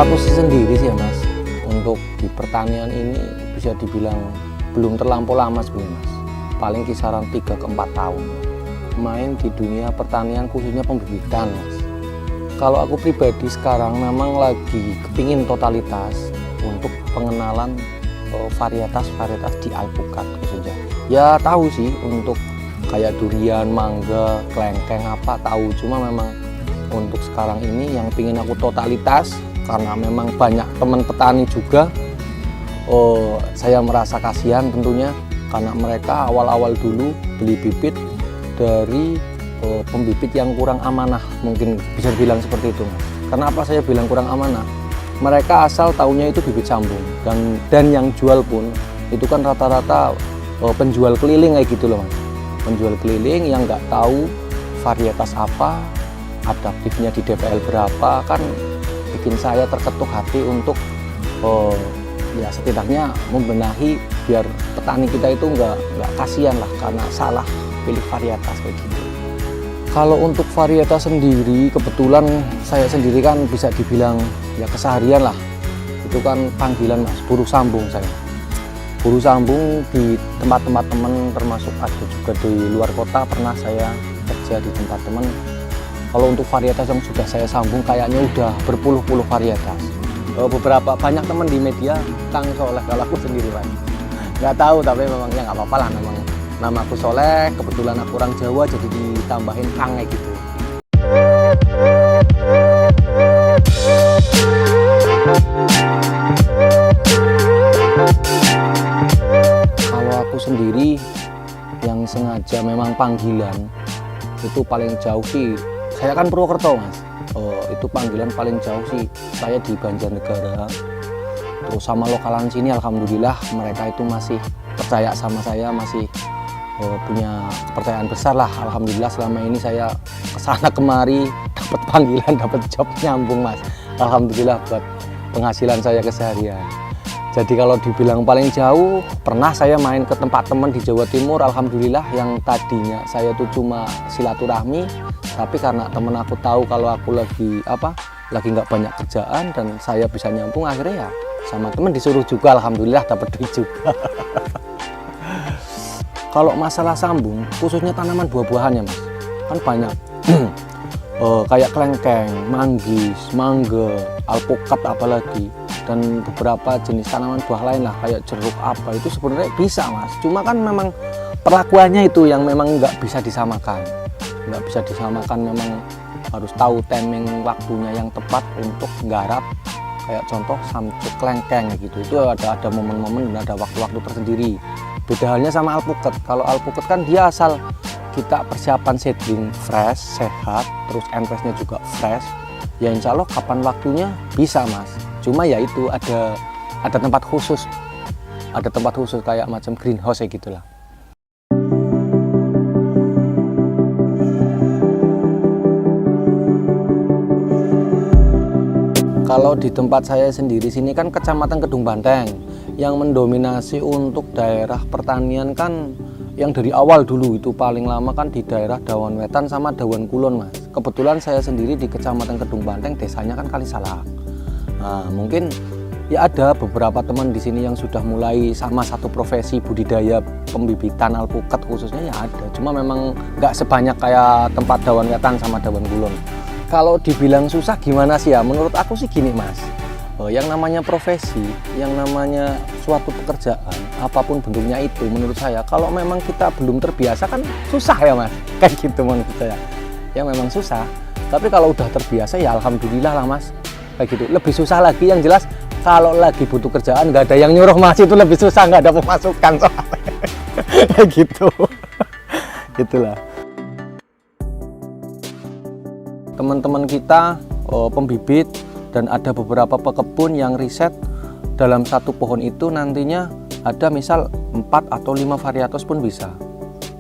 aku sendiri sih ya Mas, untuk di pertanian ini bisa dibilang belum terlampau lama sebenarnya Mas. Paling kisaran 3 ke 4 tahun main di dunia pertanian, khususnya pembibitan Mas. Kalau aku pribadi sekarang memang lagi kepingin totalitas untuk pengenalan varietas-varietas di alpukat khususnya. Ya tahu sih untuk kayak durian, mangga, kelengkeng apa tahu, cuma memang untuk sekarang ini yang pingin aku totalitas karena memang banyak teman petani juga. Saya merasa kasihan tentunya karena mereka awal-awal dulu beli bibit dari pembibit yang kurang amanah, mungkin bisa bilang seperti itu. Kenapa saya bilang kurang amanah? Mereka asal taunya itu bibit sambung, dan yang jual pun itu kan rata-rata penjual keliling kayak gitu loh Mas. Penjual keliling yang nggak tahu varietas apa, adaptifnya di DPL berapa, kan bikin saya terketuk hati untuk ya setidaknya membenahi biar petani kita itu nggak kasihan lah karena salah pilih varietas kayak gitu. Kalau untuk varietas sendiri, kebetulan saya sendiri kan bisa dibilang ya keseharian lah, itu kan panggilan Mas, buruh sambung saya. Buruh sambung di tempat-tempat teman, termasuk ada juga di luar kota, pernah saya kerja di tempat teman. Kalau untuk varietas yang sudah saya sambung kayaknya udah berpuluh-puluh varietas. Beberapa banyak teman di media Kang Soleh, kalau aku sendiri Mas nggak tahu, tapi memang ya nggak apa-apa lah, memang nama aku Soleh, kebetulan aku orang Jawa jadi ditambahin Kang kayak gitu. Kalau aku sendiri yang sengaja memang panggilan itu paling jauh sih, saya kan Purwokerto Mas. Itu panggilan paling jauh sih saya di Banjarnegara. Terus sama lokalan sini alhamdulillah mereka itu masih percaya sama saya, masih punya kepercayaan besar lah. Alhamdulillah selama ini saya kesana kemari dapat panggilan, dapat job nyambung Mas. Alhamdulillah buat penghasilan saya keseharian. Jadi kalau dibilang paling jauh, pernah saya main ke tempat teman di Jawa Timur. Alhamdulillah yang tadinya saya tuh cuma silaturahmi, tapi karena temen aku tahu kalau aku lagi nggak banyak kerjaan dan saya bisa nyambung, akhirnya ya sama temen disuruh juga, alhamdulillah dapat duit juga. Kalau masalah sambung, khususnya tanaman buah-buahannya Mas, kan banyak. Kayak kelengkeng, manggis, mangga, alpukat apalagi, dan beberapa jenis tanaman buah lain lah kayak jeruk apa, itu sebenarnya bisa Mas. Cuma kan memang perlakuannya itu yang memang nggak bisa disamakan. Nggak bisa disamakan, memang harus tahu timing waktunya yang tepat untuk nggarap. Kayak contoh samcuk kelengkeng gitu, itu ada momen-momen dan ada waktu-waktu tersendiri. Beda halnya sama alpukat. Kalau alpukat kan dia asal kita persiapan seedling fresh, sehat, terus enresnya juga fresh, ya insya Allah kapan waktunya bisa Mas. Cuma ya itu ada tempat khusus, kayak macam greenhouse ya gitulah. Kalau di tempat saya sendiri sini kan Kecamatan Kedung Banteng, yang mendominasi untuk daerah pertanian kan yang dari awal dulu itu paling lama kan di daerah Dawan Wetan sama Dawan Kulon Mas. Kebetulan saya sendiri di Kecamatan Kedung Banteng, desanya kan Kalisalak. Nah, mungkin ya ada beberapa teman di sini yang sudah mulai sama satu profesi budidaya pembibitan alpukat khususnya, ya ada. Cuma memang nggak sebanyak kayak tempat Dawan Wetan sama Dawan Kulon. Kalau dibilang susah gimana sih ya, menurut aku sih gini Mas, yang namanya profesi, yang namanya suatu pekerjaan, apapun bentuknya itu, menurut saya kalau memang kita belum terbiasa kan susah ya Mas, kayak gitu menurut saya. Ya memang susah, tapi kalau udah terbiasa ya alhamdulillah lah Mas, kayak gitu. Lebih susah lagi yang jelas kalau lagi butuh kerjaan nggak ada yang nyuruh Mas, itu lebih susah, nggak ada pemasukan soalnya. Kayak gitu. Gitulah. Teman-teman kita pembibit dan ada beberapa pekebun yang riset dalam satu pohon itu nantinya ada misal 4 atau 5 varietas pun bisa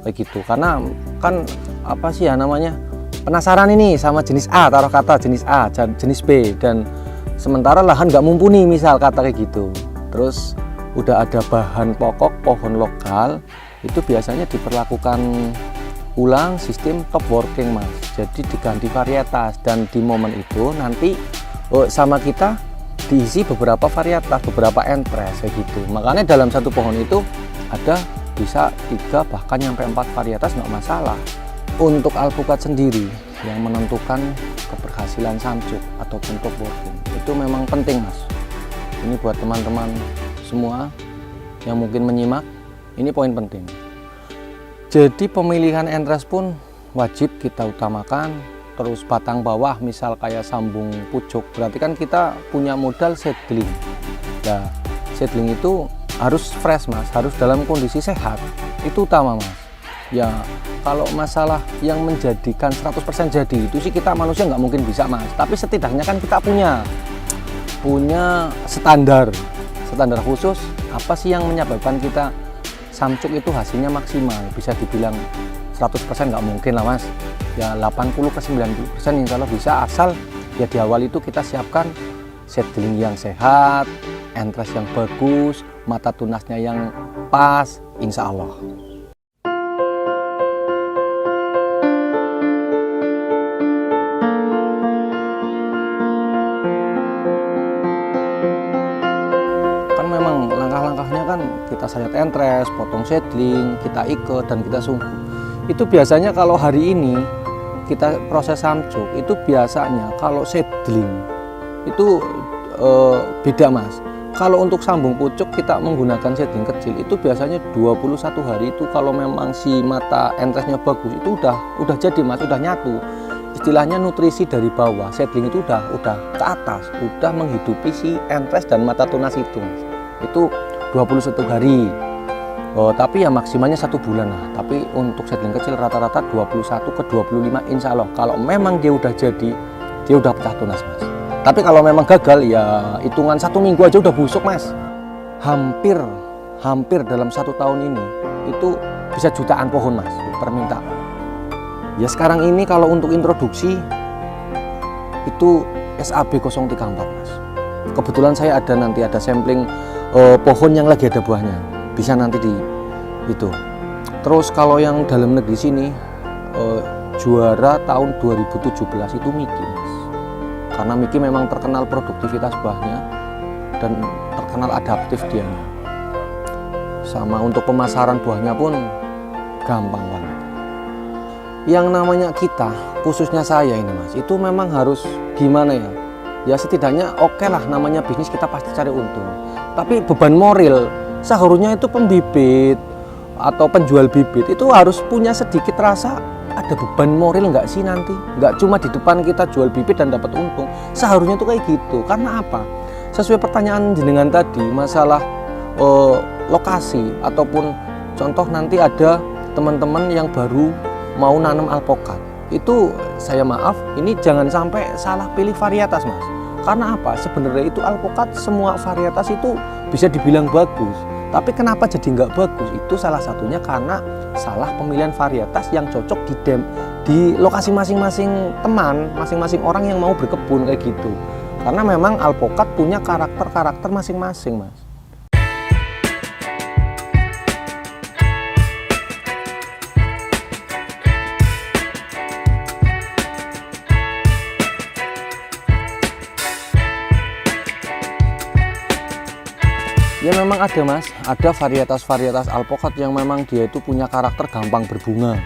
kayak gitu, karena kan apa sih ya namanya, penasaran ini sama jenis A, taruh kata jenis A, jenis B, dan sementara lahan nggak mumpuni misal kata kayak gitu. Terus udah ada bahan pokok pohon lokal, itu biasanya diperlakukan ulang sistem top working Mas, jadi diganti varietas, dan di momen itu nanti sama kita diisi beberapa varietas, beberapa entres kayak gitu. Makanya dalam satu pohon itu ada bisa 3 bahkan sampai 4 varietas, nggak masalah. Untuk alpukat sendiri yang menentukan keberhasilan samcuk ataupun top working itu memang penting mas. Ini buat teman-teman semua yang mungkin menyimak, ini poin penting. Jadi pemilihan entres pun wajib kita utamakan. Terus batang bawah misal kayak sambung pucuk, berarti kan kita punya modal seedling. Nah, seedling itu harus fresh mas, harus dalam kondisi sehat, itu utama mas. Ya kalau masalah yang menjadikan 100% jadi itu sih kita manusia nggak mungkin bisa mas, tapi setidaknya kan kita punya standar khusus apa sih yang menyebabkan kita samcuk itu hasilnya maksimal. Bisa dibilang 100% nggak mungkin lah mas, ya 80 ke 90% insya Allah bisa, asal ya di awal itu kita siapkan seedling yang sehat, entres yang bagus, mata tunasnya yang pas, insya Allah. Kan memang langkah-langkahnya kan kita sayat entres, potong seedling, kita ikat dan kita sumbu. Itu biasanya kalau hari ini kita proses samcuk itu biasanya kalau seedling itu beda mas. Kalau untuk sambung pucuk kita menggunakan seedling kecil itu biasanya 21 hari itu kalau memang si mata entresnya bagus itu udah jadi mas, udah nyatu. Istilahnya nutrisi dari bawah seedling itu udah ke atas, udah menghidupi si entres dan mata tunas itu mas. Itu 21 hari. Tapi ya maksimalnya 1 bulan lah. Tapi untuk seedling kecil rata-rata 21 ke 25 insya Allah. Kalau memang dia udah jadi, dia udah pecah tunas mas. Tapi kalau memang gagal ya hitungan 1 minggu aja udah busuk mas. Hampir dalam 1 tahun ini itu bisa jutaan pohon mas permintaan. Ya sekarang ini kalau untuk introduksi itu SAB 034 mas. Kebetulan saya ada sampling pohon yang lagi ada buahnya. Bisa nanti di itu. Terus kalau yang dalam negeri sini juara tahun 2017 itu Miki mas. Karena Miki memang terkenal produktivitas buahnya dan terkenal adaptif dianya. Sama untuk pemasaran buahnya pun gampang banget. Yang namanya kita, khususnya saya ini mas, itu memang harus gimana ya? Ya setidaknya oke lah, namanya bisnis kita pasti cari untung. Tapi beban moral seharusnya itu pembibit atau penjual bibit itu harus punya sedikit rasa ada beban moral nggak sih nanti, nggak cuma di depan kita jual bibit dan dapat untung. Seharusnya itu kayak gitu. Karena apa? Sesuai pertanyaan jenengan tadi masalah lokasi ataupun contoh nanti ada teman-teman yang baru mau nanam alpukat, itu saya maaf ini jangan sampai salah pilih varietas mas. Karena apa? Sebenarnya itu alpukat semua varietas itu bisa dibilang bagus, tapi kenapa jadi nggak bagus? Itu salah satunya karena salah pemilihan varietas yang cocok di lokasi masing-masing teman, masing-masing orang yang mau berkebun kayak gitu. Karena memang alpukat punya karakter masing-masing mas. Ya memang ada mas, ada varietas-varietas alpukat yang memang dia itu punya karakter gampang berbunga,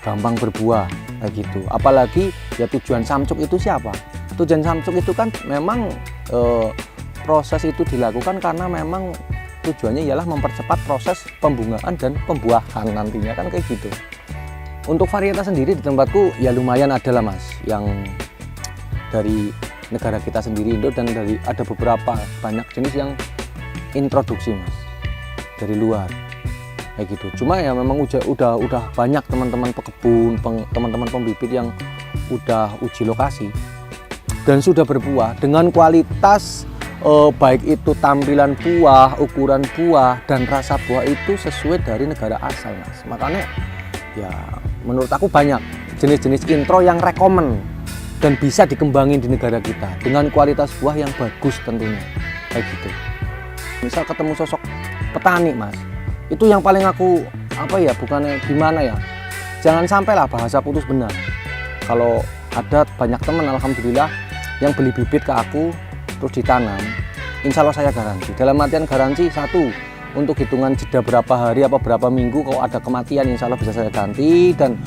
gampang berbuah kayak gitu. Apalagi ya tujuan samcuk itu siapa? Tujuan samcuk itu kan memang proses itu dilakukan karena memang tujuannya ialah mempercepat proses pembungaan dan pembuahan nantinya kan kayak gitu. Untuk varietas sendiri di tempatku ya lumayan ada lah mas, yang dari negara kita sendiri Indo dan dari ada beberapa banyak jenis yang introduksi mas dari luar kayak gitu. Cuma ya memang udah banyak teman-teman pekebun, teman-teman pembibit yang udah uji lokasi dan sudah berbuah dengan kualitas baik itu tampilan buah, ukuran buah dan rasa buah itu sesuai dari negara asal mas. Makanya ya menurut aku banyak jenis-jenis intro yang rekomen dan bisa dikembangin di negara kita dengan kualitas buah yang bagus tentunya kayak gitu. Misal ketemu sosok petani mas, itu yang paling aku bukannya gimana ya, jangan sampailah bahasa putus benar. Kalau ada banyak teman alhamdulillah yang beli bibit ke aku terus ditanam, insya Allah saya garansi. Dalam artian garansi, satu, untuk hitungan jeda berapa hari apa berapa minggu kalau ada kematian insya Allah bisa saya ganti. Dan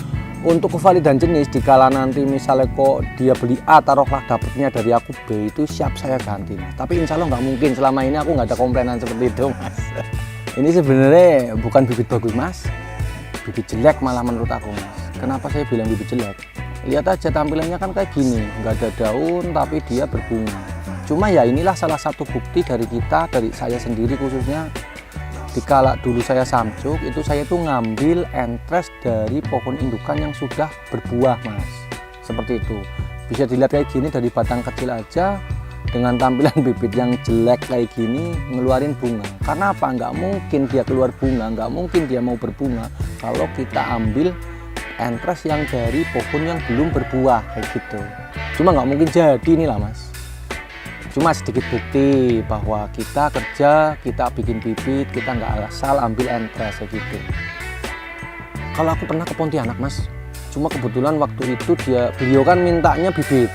untuk kevalidan jenis, dikala nanti misalnya kok dia beli A, taruhlah dapatnya dari aku B, itu siap saya ganti mas. Tapi insya Allah nggak mungkin, selama ini aku nggak ada komplainan seperti itu mas. Ini sebenarnya bukan bibit bagus mas, bibit jelek malah menurut aku mas. Kenapa saya bilang bibit jelek? Lihat aja tampilannya kan kayak gini, nggak ada daun tapi dia berbunga. Cuma ya inilah salah satu bukti dari kita, dari saya sendiri khususnya. Dikala dulu saya samcuk, itu saya tuh ngambil entres dari pohon indukan yang sudah berbuah mas. Seperti itu. Bisa dilihat kayak gini dari batang kecil aja, dengan tampilan bibit yang jelek kayak gini, ngeluarin bunga. Karena apa? Nggak mungkin dia keluar bunga, nggak mungkin dia mau berbunga kalau kita ambil entres yang dari pohon yang belum berbuah kayak gitu. Cuma nggak mungkin jadi inilah mas. Cuma sedikit bukti bahwa kita kerja, kita bikin bibit, kita nggak asal ambil entres gitu. Kalau aku pernah ke Pontianak mas, cuma kebetulan waktu itu beliau kan mintanya bibit.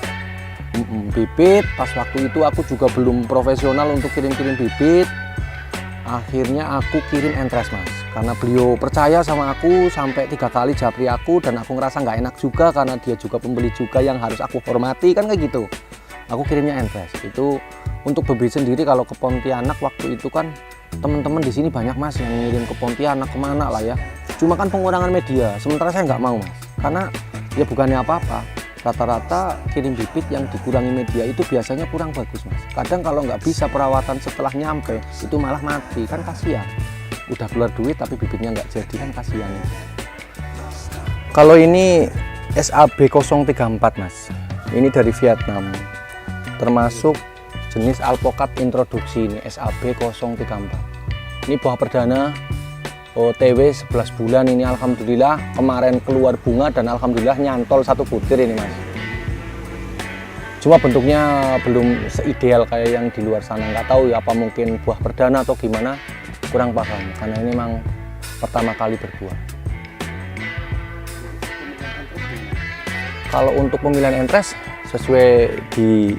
Bibit, pas waktu itu aku juga belum profesional untuk kirim-kirim bibit. Akhirnya aku kirim entres mas, karena beliau percaya sama aku sampai 3 kali japri aku, dan aku ngerasa nggak enak juga karena dia juga pembeli juga yang harus aku hormati kan kayak gitu. Aku kirimnya entres. Itu untuk bibit sendiri kalau ke Pontianak waktu itu kan teman-teman di sini banyak mas yang ngirim ke Pontianak kemana lah ya. Cuma kan pengurangan media. Sementara saya nggak mau mas, karena ya bukannya apa-apa. Rata-rata kirim bibit yang dikurangi media itu biasanya kurang bagus mas. Kadang kalau nggak bisa perawatan setelah nyampe itu malah mati kan kasihan. Udah keluar duit tapi bibitnya nggak jadi kan kasihan. Kalau ini SAB 034 mas. Ini dari Vietnam. Termasuk jenis alpokat introduksi ini SAB 034. Ini buah perdana OTW 11 bulan ini alhamdulillah kemarin keluar bunga dan alhamdulillah nyantol 1 butir ini mas. Cuma bentuknya belum seideal kayak yang di luar sana, nggak tahu ya apa mungkin buah perdana atau gimana, kurang paham karena ini memang pertama kali berbuah. Kalau untuk pemilihan entres sesuai di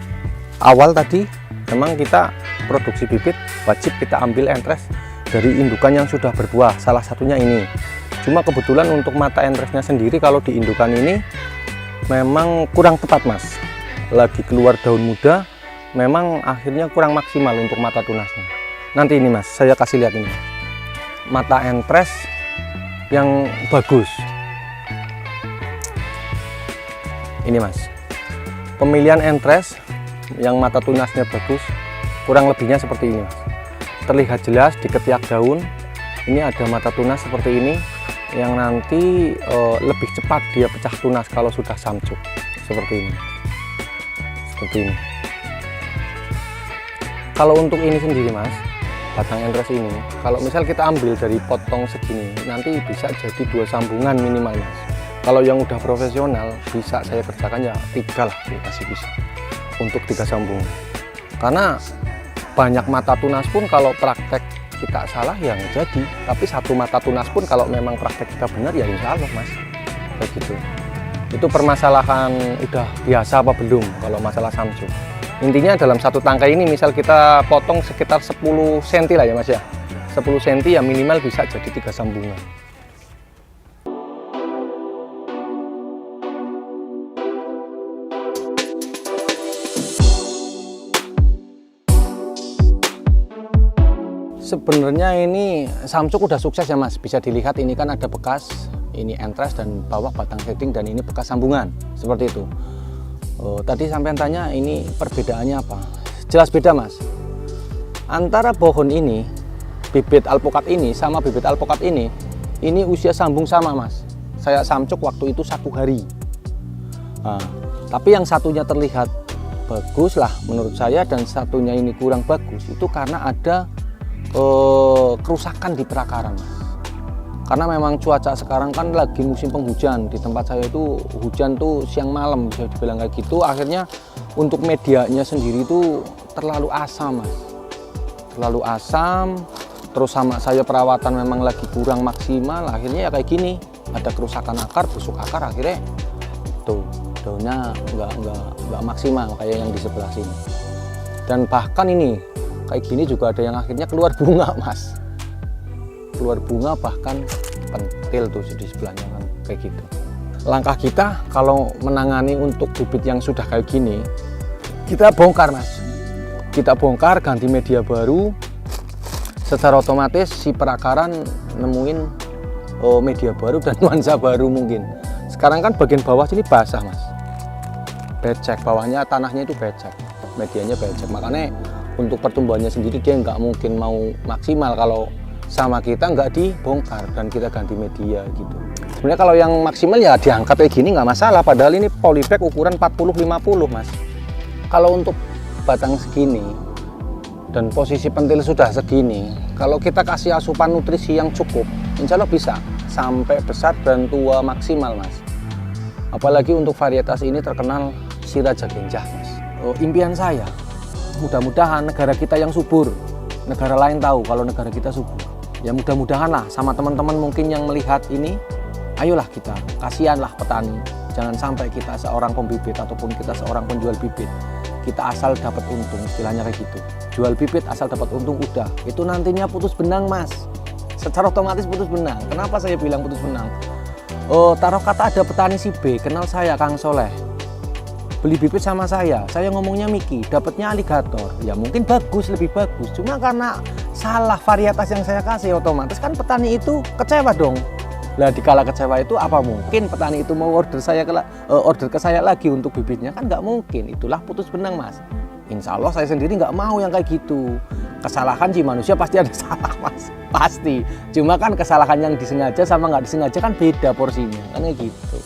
awal tadi, memang kita produksi bibit wajib kita ambil entres dari indukan yang sudah berbuah, salah satunya ini. Cuma kebetulan untuk mata entresnya sendiri kalau di indukan ini memang kurang tepat mas. Lagi keluar daun muda, memang akhirnya kurang maksimal untuk mata tunasnya. Nanti ini mas, saya kasih lihat ini mata entres yang bagus. Ini mas, pemilihan entres yang mata tunasnya bagus, kurang lebihnya seperti ini mas. Terlihat jelas di ketiak daun ini ada mata tunas seperti ini, yang nanti lebih cepat dia pecah tunas kalau sudah samcuk seperti ini. Kalau untuk ini sendiri mas, batang entres ini kalau misal kita ambil dari potong segini nanti bisa jadi 2 sambungan minimal mas. Kalau yang udah profesional bisa saya kerjakan ya 3 lah, dikasih bisa untuk 3 sambungan. Karena banyak mata tunas pun kalau praktek kita salah ya nggak jadi, tapi 1 mata tunas pun kalau memang praktek kita benar ya insya Allah mas, kayak gitu. Itu permasalahan udah biasa apa belum kalau masalah samcuk. Intinya dalam 1 tangkai ini misal kita potong sekitar 10 cm lah ya mas ya, 10 cm ya minimal bisa jadi 3 sambungan. Sebenarnya ini samcuk udah sukses ya mas, bisa dilihat ini kan ada bekas, ini entres dan bawah batang setting dan ini bekas sambungan, seperti itu. Tadi sampean tanya ini perbedaannya apa? Jelas beda mas. Antara pohon ini, bibit alpokat ini sama bibit alpokat ini usia sambung sama mas. Saya samcuk waktu itu 1 hari. Nah, tapi yang satunya terlihat bagus lah menurut saya dan satunya ini kurang bagus, itu karena ada kerusakan di perakaran mas. Karena memang cuaca sekarang kan lagi musim penghujan, di tempat saya itu hujan tuh siang malam bisa dibilang kayak gitu. Akhirnya untuk medianya sendiri itu terlalu asam mas, terlalu asam. Terus sama saya perawatan memang lagi kurang maksimal, akhirnya ya kayak gini, ada kerusakan akar, busuk akar, akhirnya tuh daunnya nggak maksimal kayak yang di sebelah sini. Dan bahkan ini kayak gini juga ada yang akhirnya keluar bunga mas, keluar bunga, bahkan pentil tuh di sebelahnya kan kayak gitu. Langkah kita kalau menangani untuk bibit yang sudah kayak gini, kita bongkar mas, kita bongkar, ganti media baru. Secara otomatis si perakaran nemuin media baru dan nuansa baru mungkin. Sekarang kan bagian bawah sini basah mas, becek, bawahnya tanahnya itu becek, medianya becek, makanya untuk pertumbuhannya sendiri dia nggak mungkin mau maksimal kalau sama kita nggak dibongkar dan kita ganti media gitu. Sebenarnya kalau yang maksimal ya diangkat kayak gini nggak masalah, padahal ini polybag ukuran 40-50 mas. Kalau untuk batang segini dan posisi pentil sudah segini, kalau kita kasih asupan nutrisi yang cukup, insya Allah bisa sampai besar dan tua maksimal mas. Apalagi untuk varietas ini terkenal si Raja Genjah mas. Impian saya, mudah-mudahan negara kita yang subur, negara lain tahu kalau negara kita subur. Ya mudah-mudahan lah sama teman-teman mungkin yang melihat ini, ayolah kita, kasihanlah petani. Jangan sampai kita seorang pembibit ataupun kita seorang penjual bibit, kita asal dapat untung, istilahnya kayak gitu. Jual bibit asal dapat untung udah, itu nantinya putus benang mas. Secara otomatis putus benang. Kenapa saya bilang putus benang? Taruh kata ada petani si B, kenal saya Kang Soleh, beli bibit sama saya ngomongnya Miki, dapatnya aligator. Ya mungkin bagus, lebih bagus. Cuma karena salah varietas yang saya kasih, otomatis kan petani itu kecewa dong. Lah dikala kecewa itu apa mungkin petani itu mau order ke saya lagi untuk bibitnya, kan nggak mungkin. Itulah putus benang mas. Insya Allah saya sendiri nggak mau yang kayak gitu. Kesalahan si manusia pasti ada salah mas, pasti. Cuma kan kesalahan yang disengaja sama nggak disengaja kan beda porsinya, kan kayak gitu.